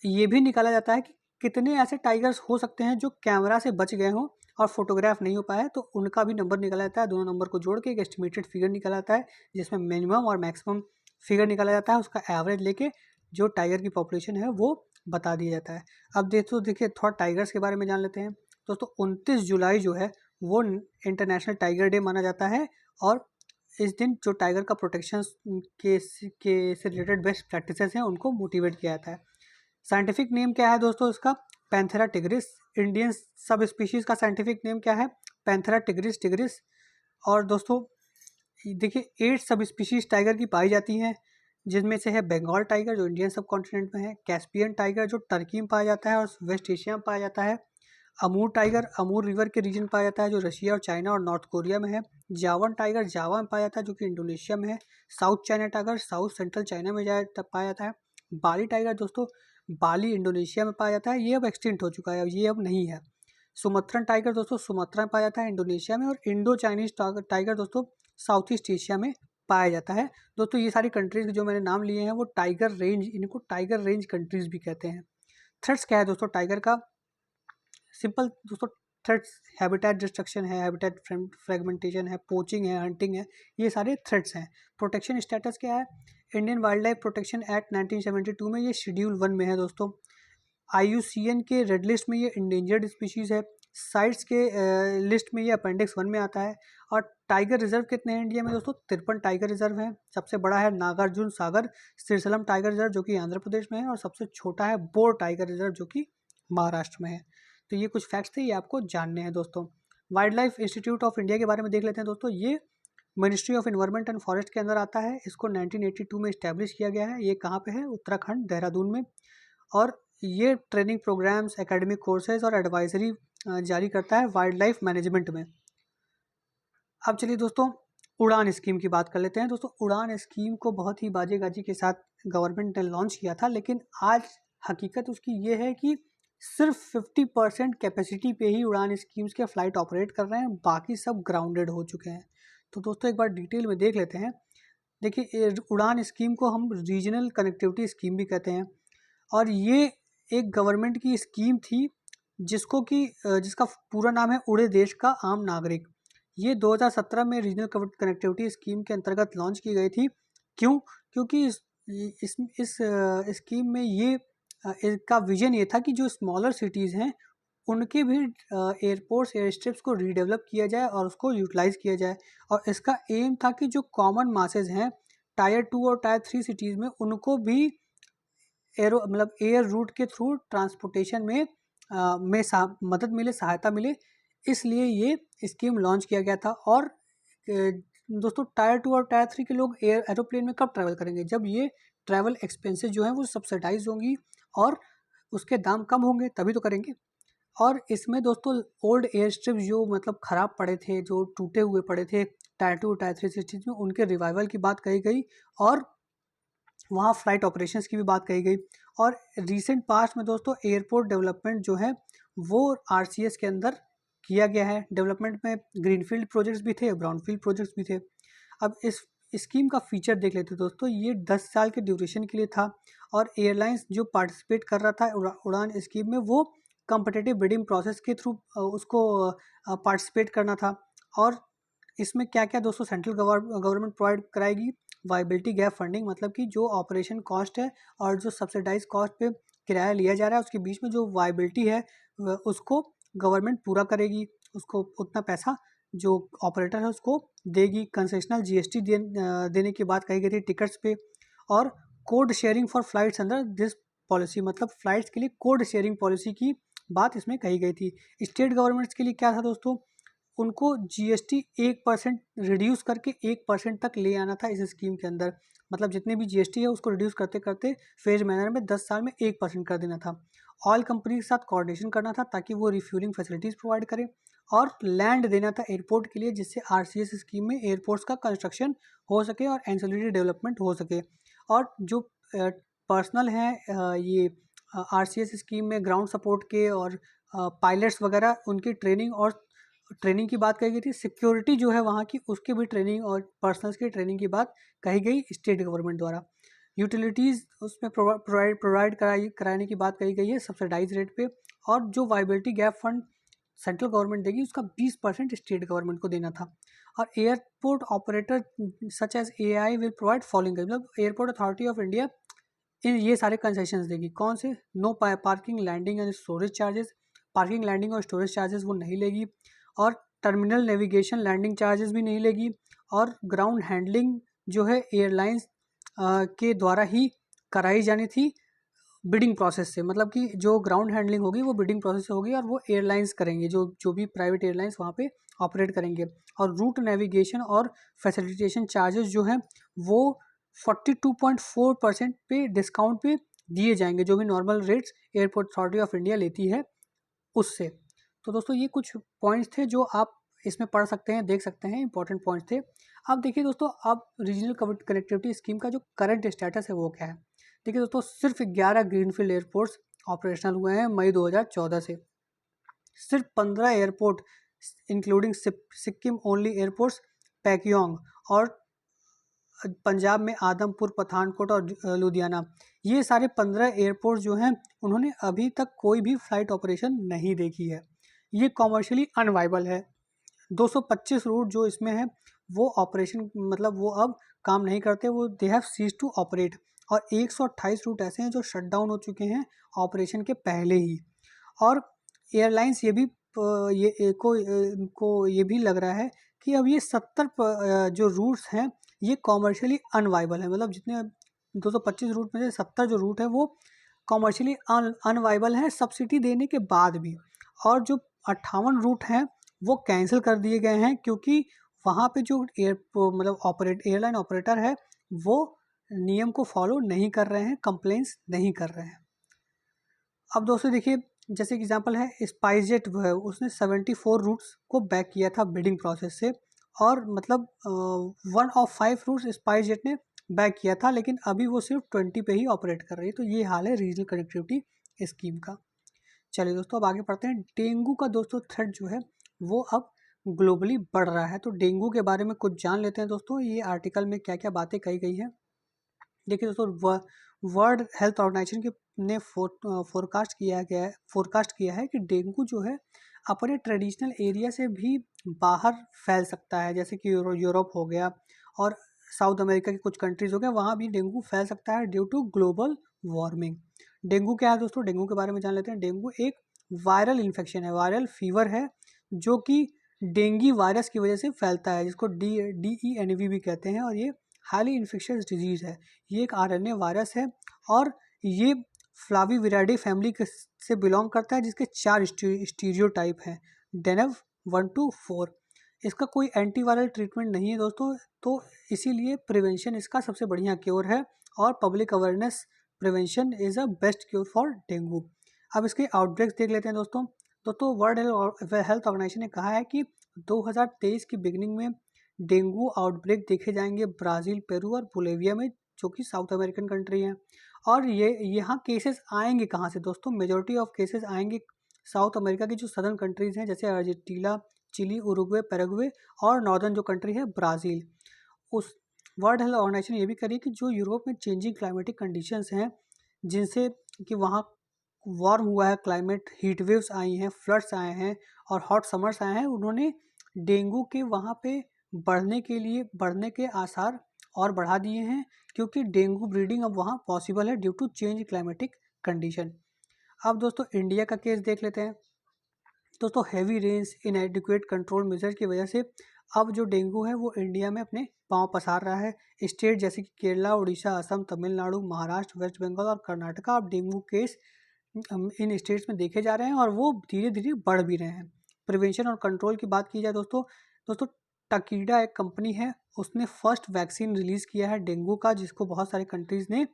ये भी निकाला जाता है कि कितने ऐसे टाइगर्स हो सकते हैं जो कैमरा से बच गए हों और फोटोग्राफ नहीं हो पाया, तो उनका भी नंबर निकाला जाता है। दोनों नंबर को जोड़ के एक एस्टिमेटेड फिगर निकाला जाता है, जिसमें मिनिमम और मैक्सिमम फिगर निकाला जाता है। उसका एवरेज लेके जो टाइगर की पॉपुलेशन है वो बता दिया जाता है। अब देखिए थोड़ा टाइगर्स के बारे में जान लेते हैं दोस्तों। 29 जुलाई जो है वो इंटरनेशनल टाइगर डे माना जाता है, और इस दिन जो टाइगर का प्रोटेक्शन के से रिलेटेड बेस्ट प्रैक्टिसेस हैं उनको मोटिवेट किया जाता है। साइंटिफिक नेम क्या है दोस्तों इसका? Panthera tigris. इंडियन सब स्पीशीज का साइंटिफिक नेम क्या है? Panthera tigris tigris. और दोस्तों देखिए 8 सब स्पीशीज टाइगर की पाई जाती हैं, जिनमें से है बंगाल टाइगर जो इंडियन सब कॉन्टिनेंट में है, कैस्पियन टाइगर जो टर्की में पाया जाता है और वेस्ट एशिया में पाया जाता है, अमूर टाइगर अमूर रिवर के रीजन पाया जाता है जो रशिया और चाइना और नॉर्थ कोरिया में है, जावन टाइगर जावा में पाया जाता है जो कि इंडोनेशिया में है, south China tiger south central China में पाया जाता है, बाली टाइगर दोस्तों बाली इंडोनेशिया में पाया जाता है, ये अब एक्सटिंक्ट हो चुका है, ये अब नहीं है। सुमत्रन टाइगर दोस्तों सुमत्रा में पाया जाता है इंडोनेशिया में, और इंडो चाइनीज टाइगर दोस्तों साउथ ईस्ट एशिया में पाया जाता है। दोस्तों ये सारी कंट्रीज जो मैंने नाम लिए हैं वो टाइगर रेंज, इनको टाइगर रेंज कंट्रीज भी कहते हैं। थ्रेट्स क्या है दोस्तों टाइगर का? सिंपल दोस्तों थ्रेट्स हैबिटेट डिस्ट्रक्शन है, हैबिटेट फ्रेगमेंटेशन है, पोचिंग है, हंटिंग है, ये सारे थ्रेट्स हैं। प्रोटेक्शन स्टेटस क्या है? Indian wild life protection act 1972 में ये शेड्यूल 1 में है दोस्तों। IUCN के रेड लिस्ट में ये इंडेंजर्ड स्पीशीज़ है, साइट्स के लिस्ट में ये अपेंडिक्स 1 में आता है। और टाइगर रिजर्व कितने हैं इंडिया में दोस्तों? 53 टाइगर रिजर्व हैं। सबसे बड़ा है नागार्जुन सागर सिरसलम टाइगर रिजर्व जो कि आंध्र प्रदेश में है, और सबसे छोटा है बोर टाइगर रिजर्व जो कि महाराष्ट्र में है। तो ये कुछ फैक्ट्स थे, ये आपको जानने हैं दोस्तों। Wild life institute of India के बारे में देख लेते हैं दोस्तों। ये ministry of environment and forest के अंदर आता है। इसको 1982 में इस्टेब्लिश किया गया है। ये कहाँ पे है? उत्तराखंड देहरादून में। और ये ट्रेनिंग प्रोग्राम्स, एकेडमिक कोर्सेज और एडवाइजरी जारी करता है वाइल्ड लाइफ मैनेजमेंट में। अब चलिए दोस्तों उड़ान स्कीम की बात कर लेते हैं। दोस्तों उड़ान स्कीम को बहुत ही बाजी गाजी के साथ गवर्नमेंट ने लॉन्च किया था, लेकिन आज हकीकत उसकी ये है कि सिर्फ 50% कैपेसिटी पे ही उड़ान स्कीम्स के फ़्लाइट ऑपरेट कर रहे हैं, बाकी सब ग्राउंडेड हो चुके हैं। तो दोस्तों एक बार डिटेल में देख लेते हैं। देखिए उड़ान स्कीम को हम रीजनल कनेक्टिविटी स्कीम भी कहते हैं, और ये एक गवर्नमेंट की स्कीम थी जिसका पूरा नाम है उड़े देश का आम नागरिक। ये 2017 में रीजनल कनेक्टिविटी स्कीम के अंतर्गत लॉन्च की गई थी। क्यों? क्योंकि इस स्कीम में इसका विजन ये था कि जो स्मॉलर सिटीज़ हैं उनके भी एयरपोर्ट्स एयर स्ट्रिप्स को रीडेवलप किया जाए और उसको यूटिलाइज़ किया जाए। और इसका एम था कि जो कॉमन मासेज हैं टायर 2 और टायर 3 सिटीज़ में, उनको भी एयर रूट के थ्रू ट्रांसपोर्टेशन में मदद मिले, सहायता मिले, इसलिए ये स्कीम लॉन्च किया गया था। और दोस्तों टायर 2 और टायर 3 के लोग एरोप्लेन में कब ट्रैवल करेंगे? जब ये ट्रैवल एक्सपेंसेस जो हैं वो सब्सिडाइज होंगी और उसके दाम कम होंगे, तभी तो करेंगे। और इसमें दोस्तों ओल्ड एयर स्ट्रिप्स जो मतलब ख़राब पड़े थे, जो टूटे हुए पड़े थे टायर 2 टायर 3 सिटीज़ में, उनके रिवाइवल की बात कही गई, और वहाँ फ़्लाइट ऑपरेशंस की भी बात कही गई। और रीसेंट पास्ट में दोस्तों एयरपोर्ट डेवलपमेंट जो है वो RCS के अंदर किया गया है। डेवलपमेंट में ग्रीनफील्ड प्रोजेक्ट्स भी थे, ब्राउनफील्ड प्रोजेक्ट्स भी थे। अब इस स्कीम का फीचर देख लेते दोस्तों। ये 10 साल के ड्यूरेशन के लिए था, और एयरलाइंस जो पार्टिसिपेट कर रहा था उड़ान स्कीम में वो कम्पिटिटिव बिडिंग प्रोसेस के थ्रू उसको पार्टिसिपेट करना था। और इसमें क्या क्या दोस्तों सेंट्रल गवर्नमेंट प्रोवाइड कराएगी? वाइबिलिटी गैप फंडिंग, मतलब कि जो ऑपरेशन कॉस्ट है और जो सब्सिडाइज कॉस्ट पे किराया लिया जा रहा है उसके बीच में जो वाइबिलिटी है उसको गवर्नमेंट पूरा करेगी। उसको उतना पैसा जो ऑपरेटर है उसको देगी। कंसेशनल GST देने की बात कही गई थी टिकट्स पे। और code sharing for flights under this policy, मतलब फ्लाइट्स के लिए कोड शेयरिंग पॉलिसी की बात इसमें कही गई थी। स्टेट गवर्नमेंट्स के लिए क्या था दोस्तों? उनको GST 1% रिड्यूस करके 1% तक ले आना था इस स्कीम के अंदर। मतलब जितने भी GST है उसको रिड्यूस करते करते फेज मैनर में 10 साल में 1% कर देना था। ऑयल कंपनी के साथ कोऑर्डिनेशन करना था ताकि वो रिफ्यूलिंग फैसिलिटीज़ प्रोवाइड करें। और लैंड देना था एयरपोर्ट के लिए, जिससे आरसीएस स्कीम में एयरपोर्ट्स का कंस्ट्रक्शन हो सके और एंसिलरी डेवलपमेंट हो सके। और जो पर्सनल हैं ये आरसीएस स्कीम में ग्राउंड सपोर्ट के और पायलट्स वगैरह, उनकी ट्रेनिंग की बात कही गई थी। सिक्योरिटी जो है वहाँ की, उसकी भी ट्रेनिंग और पर्सनल्स की ट्रेनिंग की बात कही गई स्टेट गवर्नमेंट द्वारा। यूटिलिटीज़ उसमें प्रोवाइड कराने की बात कही गई है सब्सिडाइज रेट पे। और जो viability gap fund central government देगी, उसका 20% स्टेट गवर्नमेंट को देना था। और airport operator such as AI will provide following, मतलब एयरपोर्ट अथॉरिटी ऑफ इंडिया इन ये सारे कंसेशंस देगी। कौन से? No parking, landing and storage charges. Parking, landing और स्टोरेज चार्जेस वो नहीं लेगी। और टर्मिनल नेविगेशन लैंडिंग चार्जेस भी नहीं लेगी। और ग्राउंड हैंडलिंग जो है एयरलाइंस के द्वारा ही कराई जानी थी बिडिंग प्रोसेस से, मतलब कि जो ग्राउंड हैंडलिंग होगी वो बिडिंग प्रोसेस से होगी और वो एयरलाइंस करेंगे, जो भी प्राइवेट एयरलाइंस वहाँ पे ऑपरेट करेंगे। और रूट नेविगेशन और फैसिलिटेशन चार्जेस जो हैं वो 42.4% पे डिस्काउंट पे दिए जाएंगे, जो भी normal rates airport authority of India लेती है उससे। तो दोस्तों ये कुछ पॉइंट्स थे जो आप इसमें पढ़ सकते हैं, देख सकते हैं, इंपॉर्टेंट पॉइंट्स थे। अब देखिए दोस्तों, अब रीजनल कनेक्टिविटी स्कीम का जो करंट स्टेटस है वो क्या है। देखिए दोस्तों, सिर्फ 11 ग्रीनफील्ड एयरपोर्ट्स ऑपरेशनल हुए हैं मई 2014 से। सिर्फ 15 airport including Sikkim only airports, Pakyong और पंजाब में आदमपुर, पठानकोट और लुधियाना, ये सारे 15 एयरपोर्ट जो हैं उन्होंने अभी तक कोई भी फ्लाइट ऑपरेशन नहीं देखी है। ये कॉमर्शियली अनवाइबल है। 225 रूट जो इसमें है वो ऑपरेशन, मतलब वो अब काम नहीं करते, वो they have cease to operate. और 128 रूट ऐसे हैं जो शट डाउन हो चुके हैं ऑपरेशन के पहले ही। और एयरलाइंस ये भी को ये भी लग रहा है कि अब ये 70 जो रूट्स हैं ये कॉमर्शियली अनवाइबल है, मतलब जितने 225 रूट में से 70 जो रूट है वो कॉमर्शियली अनवाइबल है सब्सिडी देने के बाद भी। और जो 58 रूट हैं वो कैंसिल कर दिए गए हैं, क्योंकि वहाँ पे जो एयरलाइन ऑपरेटर है वो नियम को फॉलो नहीं कर रहे हैं, कंप्लेंट्स नहीं कर रहे हैं। अब दोस्तों देखिए, जैसे एग्जांपल है स्पाइसजेट, वो है उसने 74 रूट्स को बैक किया था बिडिंग प्रोसेस से। और मतलब 1 ऑफ 5 रूट्स स्पाइसजेट ने बैक किया था, लेकिन अभी वो सिर्फ 20 पे ही ऑपरेट कर रही है। तो ये हाल है रीजनल कनेक्टिविटी स्कीम का। चलिए दोस्तों, अब आगे पढ़ते हैं। डेंगू का दोस्तों थ्रेट जो है वो अब ग्लोबली बढ़ रहा है। तो डेंगू के बारे में कुछ जान लेते हैं दोस्तों, ये आर्टिकल में क्या क्या बातें कही गई है। देखिए दोस्तों, वर्ल्ड हेल्थ ऑर्गेनाइजेशन ने फोरकास्ट किया है कि डेंगू जो है अपने ट्रेडिशनल एरिया से भी बाहर फैल सकता है, जैसे कि यूरोप हो गया और साउथ अमेरिका के कुछ कंट्रीज हो गया, वहाँ भी डेंगू फैल सकता है due to global warming. Dengue क्या है दोस्तों, डेंगू के बारे में जान लेते हैं। डेंगू एक वायरल इन्फेक्शन है, वायरल फीवर है, जो कि डेंगी वायरस की वजह से फैलता है, जिसको DENV भी कहते हैं। और ये हाईली इन्फेक्शियस डिजीज़ है। ये एक RNA वायरस है और ये फ्लाविविराइडी फैमिली से बिलोंग करता है, जिसके 4 स्टीरियोटाइप हैं, डेनेव 1 to 4। इसका कोई एंटीवायरल ट्रीटमेंट नहीं है दोस्तों, तो इसीलिए प्रिवेंशन इसका सबसे बढ़िया क्योर है। और public awareness prevention is a best cure for dengue. अब इसके आउटब्रेक्स देख लेते हैं दोस्तों। वर्ल्ड हेल्थ ऑर्गेनाइजेशन ने कहा है कि 2023 की बिगिनिंग में डेंगू आउटब्रेक देखे जाएंगे ब्राज़ील, पेरू और बोलिविया में, जो कि साउथ अमेरिकन कंट्री हैं। और ये यहाँ केसेस आएंगे कहाँ से दोस्तों? मेजॉरिटी ऑफ केसेस आएंगे साउथ अमेरिका की जो सदर्न कंट्रीज़ हैं, जैसे अर्जेंटीना, चिली, उरुग्वे, पैराग्वे और नॉर्दर्न जो कंट्री है ब्राज़ील। उस वर्ल्ड हेल्थ ऑर्गेनाइजेशन ये भी करी कि जो यूरोप में चेंजिंग क्लाइमेटिक कंडीशंस हैं, जिनसे कि वहाँ वार्म हुआ है क्लाइमेट, हीट वेव्स आई हैं, फ्लड्स आए हैं और हॉट समर्स आए हैं, उन्होंने डेंगू के वहाँ पे बढ़ने के आसार और बढ़ा दिए हैं, क्योंकि डेंगू ब्रीडिंग अब वहाँ पॉसिबल है due to change climatic condition. अब दोस्तों इंडिया का केस देख लेते हैं। दोस्तों heavy rains, inadequate control measures की वजह से अब जो डेंगू है वो इंडिया में अपने पाँव पसार रहा है। स्टेट जैसे कि केरला, उड़ीसा, असम, तमिलनाडु, महाराष्ट्र, वेस्ट बंगाल और कर्नाटका, अब डेंगू केस इन स्टेट्स में देखे जा रहे हैं और वो धीरे धीरे बढ़ भी रहे हैं। प्रिवेंशन और कंट्रोल की बात की जाए दोस्तों टकीडा एक कंपनी है, उसने फर्स्ट वैक्सीन रिलीज़ किया है डेंगू का, जिसको बहुत सारे कंट्रीज़ ने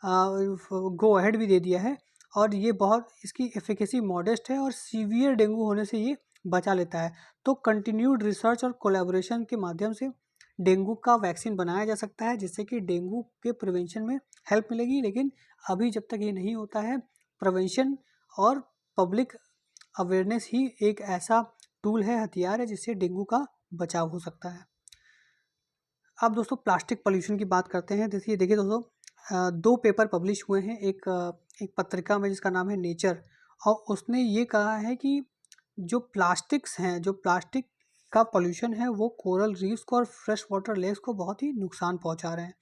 गो अहेड भी दे दिया है। और ये बहुत इसकी एफिकेसी मॉडेस्ट है और सीवियर डेंगू होने से ये बचा लेता है। तो कंटिन्यूड रिसर्च और कोलैबोरेशन के माध्यम से डेंगू का वैक्सीन बनाया जा सकता है, जिससे कि डेंगू के प्रिवेंशन में हेल्प मिलेगी। लेकिन अभी जब तक ये नहीं होता है, प्रिवेंशन और पब्लिक अवेयरनेस ही एक ऐसा टूल है, हथियार है, जिससे डेंगू का बचाव हो सकता है। अब दोस्तों प्लास्टिक पोल्यूशन की बात करते हैं। देखिए दोस्तों, 2 पेपर पब्लिश हुए हैं एक पत्रिका में जिसका नाम है नेचर, और उसने ये कहा है कि जो प्लास्टिक्स हैं, जो प्लास्टिक का पोल्यूशन है, वो कोरल रीफ्स को और फ्रेश वाटर लेक्स को बहुत ही नुकसान पहुंचा रहे हैं।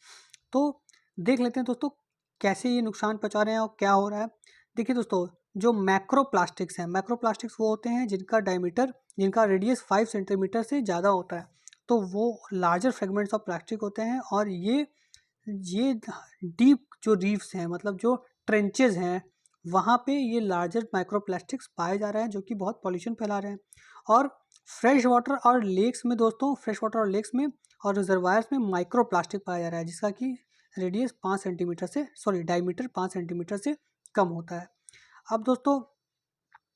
तो देख लेते हैं दोस्तों कैसे ये नुकसान पहुंचा रहे हैं और क्या हो रहा है। देखिए दोस्तों, जो मैक्रो प्लास्टिक्स हैं, मैक्रो प्लास्टिक्स वो होते हैं जिनका रेडियस 5 सेंटीमीटर से ज़्यादा होता है। तो वो लार्जर फ्रेगमेंट्स ऑफ प्लास्टिक होते हैं, और ये डीप जो रीफ्स हैं, मतलब जो ट्रेंचेस हैं, वहाँ पे ये लार्जर माइक्रोप्लास्टिक्स पाए जा रहे हैं, जो कि बहुत पॉल्यूशन फैला रहे हैं। और फ्रेश वाटर और लेक्स में दोस्तों, फ्रेश वाटर और लेक्स में और रिजर्वायर्स में माइक्रो प्लास्टिक पाया जा रहा है, जिसका कि रेडियस 5 सेंटीमीटर से डायमीटर 5 सेंटीमीटर से कम होता है। अब दोस्तों,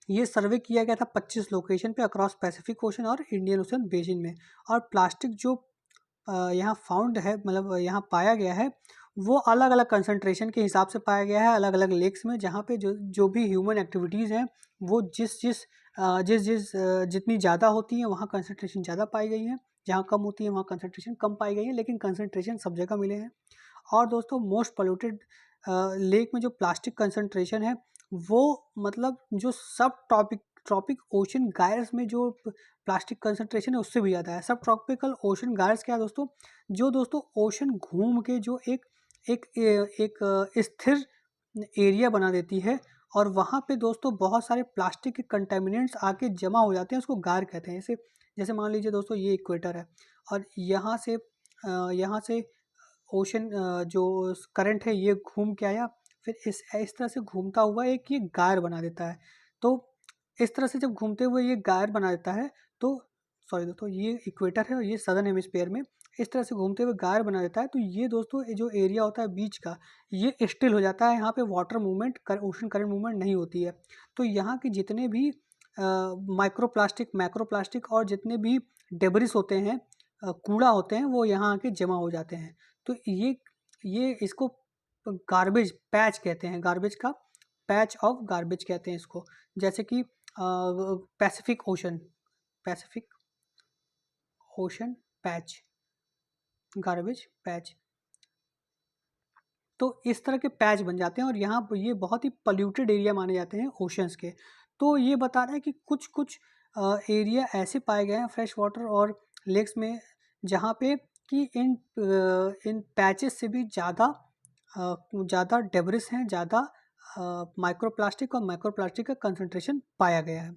ये सर्वे किया गया था 25 लोकेशन पे अक्रॉस पैसिफिक ओशन और इंडियन ओशन बेसिन में। और प्लास्टिक जो यहाँ फाउंड है, मतलब यहाँ पाया गया है, वो अलग अलग कंसंट्रेशन के हिसाब से पाया गया है, अलग अलग लेक्स में, जहाँ पे जो भी ह्यूमन एक्टिविटीज़ हैं, वो जितनी ज़्यादा होती हैं वहाँ कंसंट्रेशन ज़्यादा पाई गई है, जहाँ कम होती है वहाँ कंसंट्रेशन कम पाई गई है, लेकिन कंसंट्रेशन सब जगह मिले हैं। और दोस्तों, मोस्ट पोल्यूटेड लेक में जो प्लास्टिक कंसंट्रेशन है, वो मतलब जो सब ट्रॉपिक ओशन गायर्स में जो प्लास्टिक कंसंट्रेशन है, उससे भी ज़्यादा है। सब ट्रॉपिकल ओशन गायर्स क्या है दोस्तों, जो दोस्तों ओशन घूम के जो एक स्थिर एरिया बना देती है, और वहाँ पे दोस्तों बहुत सारे प्लास्टिक के कंटेमिनेंट्स आके जमा हो जाते हैं, उसको गार कहते हैं। जैसे मान लीजिए दोस्तों, ये इक्वेटर है, और यहाँ से ओशन जो करंट है, ये घूम के आया, फिर इस तरह से घूमता हुआ एक ये गायर बना देता है। तो इस तरह से जब घूमते हुए ये गायर बना देता है, तो सॉरी दोस्तों, ये इक्वेटर है और ये सदर्न हेमिस्फीयर में इस तरह से घूमते हुए गायर बना देता है। तो ये दोस्तों, ये जो एरिया होता है बीच का, ये स्टिल हो जाता है, यहाँ पे water movement ocean current movement नहीं होती है। तो यहाँ के जितने भी माइक्रो प्लास्टिक, मैक्रो प्लास्टिक और जितने भी डेब्रिस होते हैं, कूड़ा होते हैं, वो यहाँ आके जमा हो जाते हैं। तो ये इसको गार्बेज पैच कहते हैं, गार्बेज का पैच ऑफ गार्बेज कहते हैं इसको। जैसे कि Pacific ocean patch, garbage patch, तो इस तरह के पैच बन जाते हैं, और यहाँ ये बहुत ही पोल्यूटेड एरिया माने जाते हैं ओशंस के। तो ये बता रहा है कि कुछ कुछ एरिया ऐसे पाए गए हैं फ्रेश वाटर और लेक्स में, जहाँ पे कि इन पैचेस से भी ज़्यादा डेब्रिस हैं, ज़्यादा माइक्रोप्लास्टिक और माइक्रोप्लास्टिक का कंसंट्रेशन पाया गया है।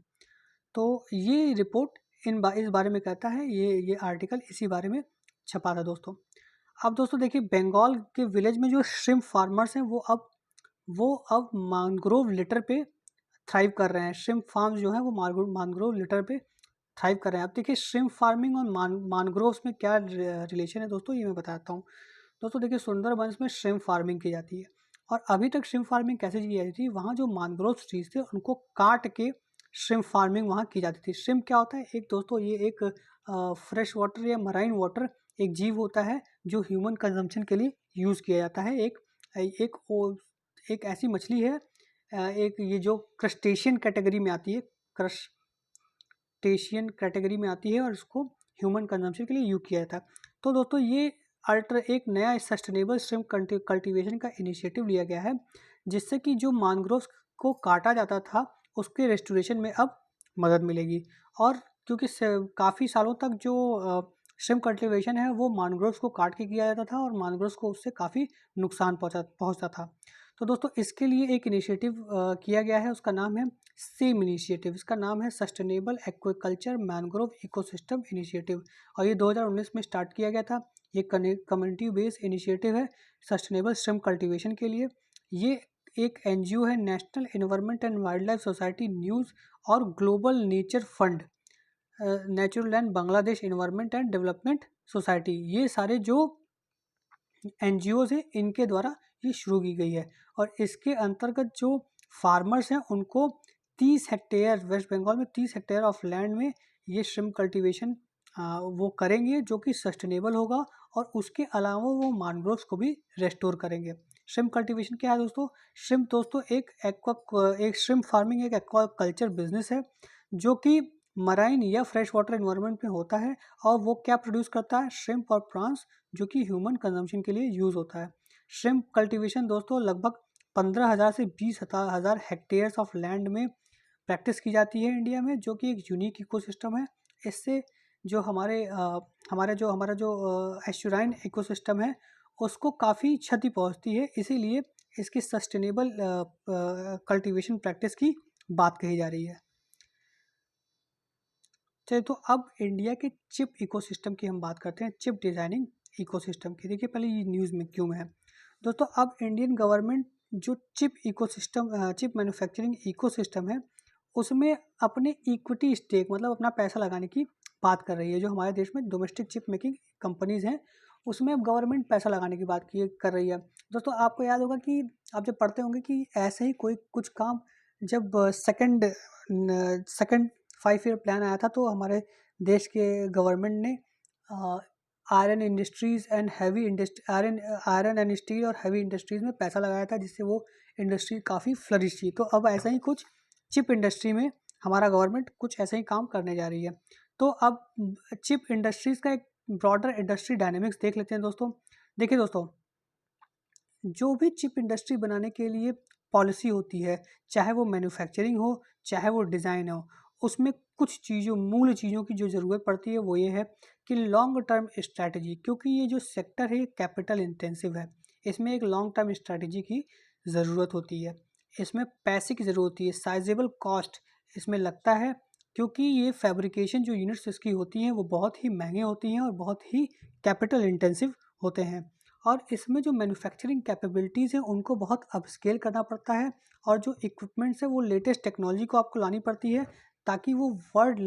तो ये रिपोर्ट इस बारे में कहता है, ये आर्टिकल इसी बारे में छपा था दोस्तों। अब दोस्तों देखिए, बंगाल के विलेज में जो श्रिम्प फार्मर्स हैं, वो अब मैंग्रोव लिटर पे थ्राइव कर रहे हैं। श्रिम्प फार्म्स जो हैं, वो मैंग्रोव लिटर पे थ्राइव कर रहे हैं। अब देखिए, श्रिम्प फार्मिंग और मैंग्रोव्स में क्या रिलेशन है दोस्तों, ये मैं बताता हूँ। दोस्तों देखिए, सुंदरबंस में श्रिम्प फार्मिंग की जाती है, और अभी तक श्रिम्प फार्मिंग कैसे की जाती थी, वहाँ जो मैंग्रोव ट्रीज थे, उनको काट के श्रिम्प फार्मिंग वहाँ की जाती थी। श्रिम्प क्या होता है, एक दोस्तों, ये एक फ्रेश वाटर या मराइन वाटर एक जीव होता है, जो ह्यूमन कंजम्पशन के लिए यूज़ किया जाता है। एक ऐसी मछली है, एक ये जो क्रस्टेशियन कैटेगरी में आती है, क्रस्टेशियन कैटेगरी में आती है, और इसको ह्यूमन कंजम्पशन के लिए यूज़ किया जाता है। तो दोस्तों, ये एक नया सस्टेनेबल श्रिम्प कल्टीवेशन का इनिशिएटिव लिया गया है, जिससे कि जो मैंग्रोव्स को काटा जाता था, उसके रेस्टोरेशन में अब मदद मिलेगी। और क्योंकि काफ़ी सालों तक जो श्रिम्प कल्टीवेशन है, वो मैंग्रोव्स को काट के किया जाता था, और मैंग्रोव्स को उससे काफ़ी नुकसान पहुंचता था। तो दोस्तों, इसके लिए एक इनिशिएटिव किया गया है, उसका नाम है सेम इनिशिएटिव। इसका नाम है sustainable aquaculture mangrove ecosystem initiative, और ये 2019 में स्टार्ट किया गया था। ये कम्युनिटी बेस्ड इनिशिएटिव है सस्टेनेबल श्रिम्प कल्टीवेशन के लिए। ये एक एनजीओ है, national environment and wild life society news और global nature fund, natural land Bangladesh environment and development society, ये सारे जो एनजीओज हैं, इनके द्वारा ये शुरू की गई है। और इसके अंतर्गत जो फार्मर्स हैं, उनको 30 हेक्टेयर, वेस्ट बंगाल में 30 हेक्टेयर ऑफ लैंड में ये श्रिम्प कल्टीवेशन वो करेंगे, जो कि सस्टेनेबल होगा, और उसके अलावा वो मैंग्रोव्स को भी रेस्टोर करेंगे। श्रिम्प कल्टीवेशन क्या है दोस्तों? श्रिम्प दोस्तों एक श्रिम्प फार्मिंग एक एक्वा कल्चर बिजनेस है, जो कि मराइन या फ्रेश वाटर एनवायरनमेंट में होता है, और वो क्या प्रोड्यूस करता है? श्रिम्प और प्रॉन्स, जो कि ह्यूमन कंजम्पशन के लिए यूज़ होता है। श्रिम्प कल्टीवेशन दोस्तों लगभग 15,000 से 20,000 हेक्टेयर्स ऑफ लैंड में प्रैक्टिस की जाती है इंडिया में, जो कि एक यूनिक इकोसिस्टम है। इससे जो हमारा जो एस्चुराइन इकोसिस्टम है, उसको काफ़ी क्षति पहुंचती है, इसीलिए इसकी सस्टेनेबल कल्टीवेशन प्रैक्टिस की बात कही जा रही है। चलिए, तो अब इंडिया के चिप इकोसिस्टम की हम बात करते हैं, चिप डिज़ाइनिंग इकोसिस्टम की। देखिए पहले ये न्यूज़ में क्यों है दोस्तों। अब इंडियन गवर्नमेंट जो चिप मैन्युफैक्चरिंग इकोसिस्टम है, उसमें अपने इक्विटी स्टेक मतलब अपना पैसा लगाने की बात कर रही है। जो हमारे देश में डोमेस्टिक चिप मेकिंग कंपनीज हैं, उसमें अब गवर्नमेंट पैसा लगाने की बात कर रही है। दोस्तों आपको याद होगा कि आप जब पढ़ते होंगे कि ऐसे ही कोई कुछ काम जब सेकंड 5 ईयर प्लान आया था, तो हमारे देश के गवर्नमेंट ने iron industries and heavy industry iron and steel और हैवी इंडस्ट्रीज़ में पैसा लगाया था, जिससे वो इंडस्ट्री काफ़ी फ्लरिश थी। तो अब ऐसा ही कुछ चिप इंडस्ट्री में हमारा गवर्नमेंट कुछ ऐसा ही काम करने जा रही है। तो अब चिप इंडस्ट्रीज़ का एक ब्रॉडर इंडस्ट्री डायनेमिक्स देख लेते हैं दोस्तों। देखिए दोस्तों, जो भी चिप इंडस्ट्री बनाने के लिए पॉलिसी होती है, चाहे वो मैन्युफैक्चरिंग हो, चाहे वो डिज़ाइन हो, उसमें कुछ मूल चीज़ों की जो ज़रूरत पड़ती है वो ये है कि लॉन्ग टर्म स्ट्रैटेजी, क्योंकि ये जो सेक्टर है कैपिटल इंटेंसिव है, इसमें एक लॉन्ग टर्म स्ट्रैटेजी की ज़रूरत होती है, इसमें पैसे की ज़रूरत होती है, साइजेबल कॉस्ट इसमें लगता है, क्योंकि ये फैब्रिकेशन जो यूनिट्स इसकी होती हैं वो बहुत ही महंगे होती हैं और बहुत ही कैपिटल इंटेंसिव होते हैं, और इसमें जो मैन्युफैक्चरिंग कैपेबिलिटीज़ हैं उनको बहुत अपस्केल करना पड़ता है, और जो इक्विपमेंट्स है वो लेटेस्ट टेक्नोलॉजी को आपको लानी पड़ती है, ताकि वो वर्ल्ड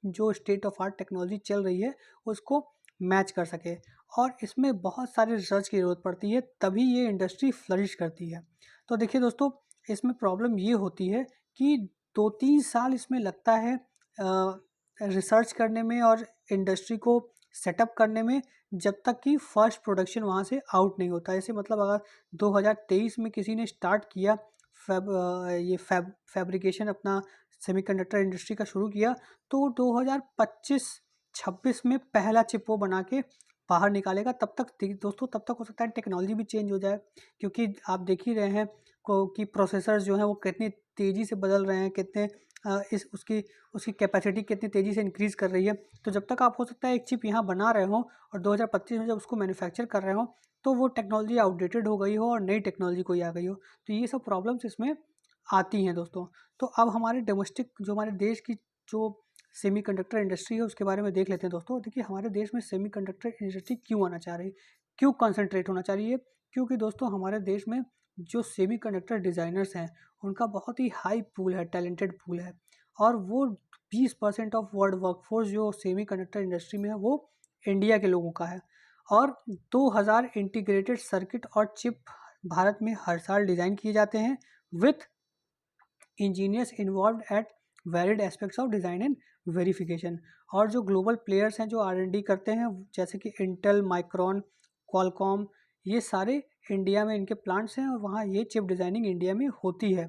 जो स्टेट ऑफ आर्ट टेक्नोलॉजी चल रही है उसको मैच कर सके, और इसमें बहुत सारे रिसर्च की ज़रूरत पड़ती है, तभी ये इंडस्ट्री फ्लरिश करती है। तो देखिए दोस्तों, इसमें प्रॉब्लम ये होती है कि 2-3 साल इसमें लगता है रिसर्च करने में और इंडस्ट्री को सेटअप करने में, जब तक कि फर्स्ट प्रोडक्शन वहाँ से आउट नहीं होता है। ऐसे मतलब अगर 2023 में किसी ने स्टार्ट किया फैब्रिकेशन अपना सेमीकंडक्टर इंडस्ट्री का शुरू किया, तो 2025-26 में पहला चिप वो बना के बाहर निकालेगा। तब तक दोस्तों हो सकता है टेक्नोलॉजी भी चेंज हो जाए, क्योंकि आप देख ही रहे हैं कि प्रोसेसर्स जो हैं वो कितनी तेज़ी से बदल रहे हैं, कितने उसकी कैपेसिटी कितनी तेज़ी से इंक्रीज़ कर रही है। तो जब तक आप हो सकता है एक चिप यहाँ बना रहे हो और 2025 में जब उसको मैन्युफैक्चर कर रहे हो, तो वो टेक्नोलॉजी आउटडेटेड हो गई हो और नई टेक्नोलॉजी कोई आ गई हो, तो ये सब प्रॉब्लम्स इसमें आती हैं दोस्तों। तो अब हमारे डोमेस्टिक जो हमारे देश की जो सेमीकंडक्टर इंडस्ट्री है उसके बारे में देख लेते हैं दोस्तों। देखिए हमारे देश में सेमीकंडक्टर इंडस्ट्री क्यों आना चाह रही है, क्यों कंसंट्रेट होना चाह रही है? क्योंकि दोस्तों हमारे देश में जो सेमीकंडक्टर डिज़ाइनर्स हैं उनका बहुत ही हाई पूल है, टैलेंटेड पूल है, और वो 20% ऑफ वर्ल्ड वर्कफोर्स जो सेमीकंडक्टर इंडस्ट्री में है वो इंडिया के लोगों का है, और 2000 इंटीग्रेटेड सर्किट और चिप भारत में हर साल डिज़ाइन किए जाते हैं with engineers involve at varied aspects of design and verification. और जो ग्लोबल प्लेयर्स हैं जो R&D करते हैं, जैसे कि इंटेल, माइक्रॉन, क्वालकॉम, ये सारे इंडिया में इनके प्लांट्स हैं और वहाँ ये चिप डिज़ाइनिंग इंडिया में होती है।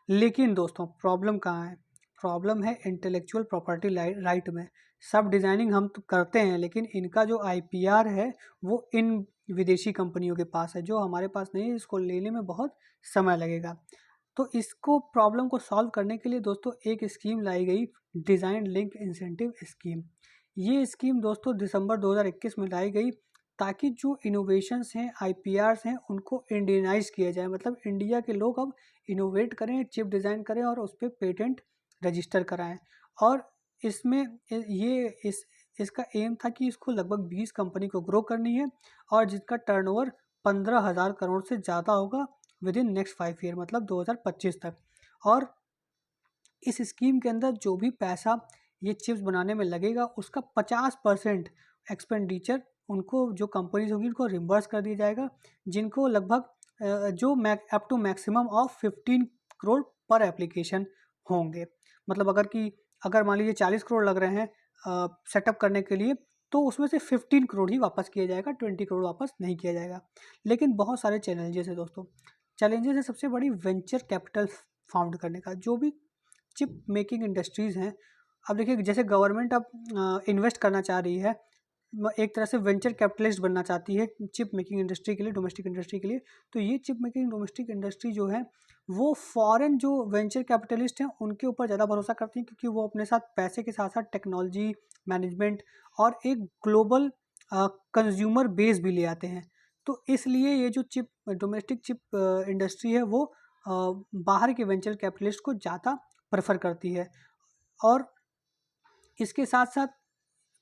लेकिन दोस्तों प्रॉब्लम कहाँ है? प्रॉब्लम है इंटेलेक्चुअल प्रॉपर्टी राइट में। सब डिज़ाइनिंग हम तो करते हैं, लेकिन इनका जो IPR है वो इन विदेशी कंपनियों के पास है, जो हमारे पास नहीं है। इसको लेने में बहुत समय लगेगा। तो इसको प्रॉब्लम को सॉल्व करने के लिए दोस्तों एक स्कीम लाई गई, डिज़ाइन लिंक इंसेंटिव स्कीम। ये स्कीम दोस्तों दिसंबर 2021 में लाई गई, ताकि जो इनोवेशंस हैं, IPRs हैं, उनको इंडियनाइज किया जाए। मतलब इंडिया के लोग अब इनोवेट करें, चिप डिज़ाइन करें और उस पर पेटेंट रजिस्टर कराएं। और इसमें इसका एम था कि इसको लगभग 20 कंपनी को ग्रो करनी है, और जिसका टर्नओवर 15,000 करोड़ से ज़्यादा होगा विद इन नेक्स्ट 5 ईयर, मतलब 2025 तक। और इस स्कीम के अंदर जो भी पैसा ये चिप्स बनाने में लगेगा, उसका 50% एक्सपेंडिचर उनको, जो कंपनीज होंगी, उनको रिम्बर्स कर दिया जाएगा, जिनको लगभग up to maximum of 15 crore पर एप्लीकेशन होंगे। मतलब अगर मान लीजिए 40 करोड़ लग रहे हैं सेटअप करने के लिए, तो उसमें से 15 करोड़ ही वापस किया जाएगा, 20 करोड़ वापस नहीं किया जाएगा। लेकिन बहुत सारे चैलेंजेस है दोस्तों। चैलेंजेस है सबसे बड़ी वेंचर कैपिटल फाउंड करने का। जो भी चिप मेकिंग इंडस्ट्रीज़ हैं, अब देखिए जैसे गवर्नमेंट अब इन्वेस्ट करना चाह रही है, एक तरह से वेंचर कैपिटलिस्ट बनना चाहती है चिप मेकिंग इंडस्ट्री के लिए, डोमेस्टिक इंडस्ट्री के लिए। तो ये चिप मेकिंग डोमेस्टिक इंडस्ट्री जो है, वो फॉरेन जो वेंचर कैपिटलिस्ट हैं उनके ऊपर ज़्यादा भरोसा करती हैं, क्योंकि वो अपने साथ पैसे के साथ साथ टेक्नोलॉजी, मैनेजमेंट और एक ग्लोबल कंज्यूमर बेस भी ले आते हैं। तो इसलिए ये जो डोमेस्टिक चिप इंडस्ट्री है, वो बाहर के वेंचर कैपिटलिस्ट को ज़्यादा प्रेफर करती है। और इसके साथ साथ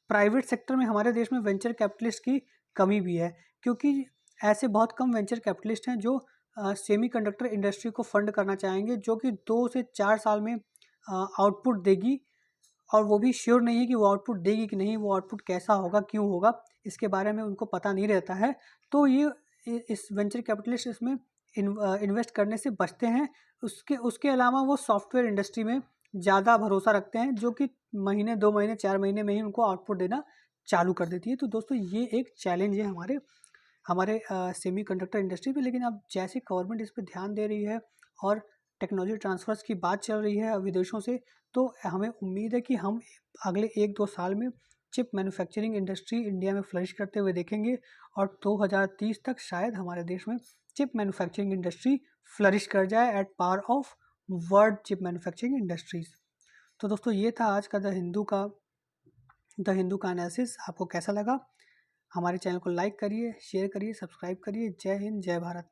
प्राइवेट सेक्टर में हमारे देश में वेंचर कैपिटलिस्ट की कमी भी है, क्योंकि ऐसे बहुत कम वेंचर कैपिटलिस्ट हैं जो सेमीकंडक्टर इंडस्ट्री को फंड करना चाहेंगे, जो कि 2 से 4 साल में आउटपुट देगी, और वो भी श्योर नहीं है कि वो आउटपुट देगी कि नहीं, वो आउटपुट कैसा होगा, क्यों होगा, इसके बारे में उनको पता नहीं रहता है। तो इस वेंचर कैपिटलिस्ट इसमें इन्वेस्ट करने से बचते हैं। उसके अलावा वो सॉफ्टवेयर इंडस्ट्री में ज़्यादा भरोसा रखते हैं, जो कि महीने 2 महीने 4 महीने में ही उनको आउटपुट देना चालू कर देती है। तो दोस्तों ये एक चैलेंज है हमारे हमारे सेमीकंडक्टर इंडस्ट्री पे। लेकिन अब जैसे गवर्नमेंट इस पे ध्यान दे रही है और टेक्नोलॉजी ट्रांसफर्स की बात चल रही है विदेशों से, तो हमें उम्मीद है कि हम अगले 1-2 साल में चिप मैन्युफैक्चरिंग इंडस्ट्री इंडिया में फ्लरिश करते हुए देखेंगे, और 2030 तक शायद हमारे देश में चिप मैन्युफैक्चरिंग इंडस्ट्री फ्लरिश कर जाए at power of world chip manufacturing industries. तो दोस्तों ये था आज का द हिंदू का एनालिसिस। आपको कैसा लगा? हमारे चैनल को लाइक करिए, शेयर करिए, सब्सक्राइब करिए। जय हिंद, जय भारत।